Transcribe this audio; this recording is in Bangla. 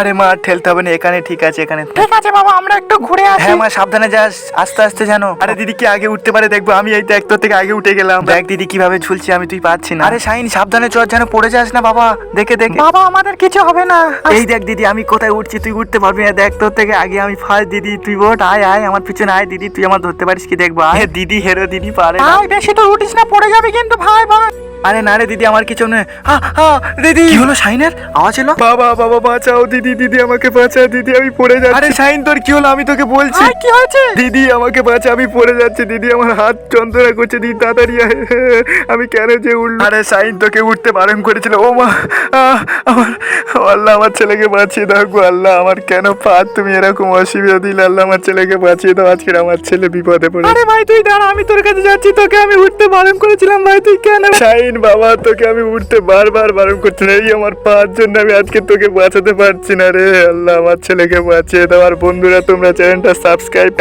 আরে মা ঠেলতে হবে না, এখানে ঠিক আছে, এখানে ঠিক আছে বাবা, আমরা একটু ঘুরে আসি। হ্যাঁ মা সাবধানে যাস, আস্তে আস্তে জানো। আরে দিদি কি আগে উঠতে পারে দেখবো, আমি এই দেখ তোর থেকে আগে উঠে গেলাম। দেখ দিদি কিভাবে ঝুলছি আমি, তুই পাচ্ছি না। আরে শাইন সাবধানে চল, যেন পড়ে যাস না বাবা, দেখে দেখে। বাবা আমাদের কিছু হবে না। এই দেখ দিদি আমি কোথায় উঠছি, তুই উঠতে পারবি না, দেখ তোর থেকে আগে আমি ফার্স্ট। দিদি তুই ওঠ, আয় আয় আমার পিছনে আয় দিদি, তুই আমার ধরতে পারিস কি দেখবো। আয় দিদি, হেরো দিদি পারে না। ভাই বেশি তো উঠিস না, পড়ে যাবি কিন্তু ভাই। ভাই আরে না রে দিদি আমার কিছু নেই। দিদি কি হলো, শাইনের আওয়াজ এলো। বাবা বাবা বাঁচাও দিদি, দিদি আমাকে বাঁচা দিদি, আমি পড়ে যাচ্ছি। আরে শাইন তোর কি হলো, আমি তোকে বলছি। কি হয়েছে? দিদি আমাকে বাঁচা, আমি পড়ে যাচ্ছি দিদি, আমার হাত যন্ত্রণা করছে দিদি, তাড়াতাড়ি আয়। আমি কেন যে উঠল। আরে শাইন তোকে উঠতে বারণ করেছিল। ও মা আমার, আল্লাহ আমার ছেলেকে বাঁচিয়ে দাও গো আল্লাহ, আমার কেন তুমি এরকম অসুবিধা দিলে, আল্লাহ আমার ছেলেকে বাঁচিয়ে দাও, আজকে আমার ছেলে বিপদে পড়ে। আরে ভাই তুই দাঁড়া, আমি তোর কাছে যাচ্ছি, তোকে আমি উঠতে বারণ করেছিলাম ভাই, তুই কেন? শাইন বাবা তোকে আমি উঠতে বারবার বারণ করছি না, এই আমার পাঁচ জন্য আমি আজকে তোকে বাঁচাতে পারছি না রে আল্লাহ, আমার ছেলেকে বাঁচিয়ে দাও। আর বন্ধুরা তোমরা চ্যানেলটা সাবস্ক্রাইব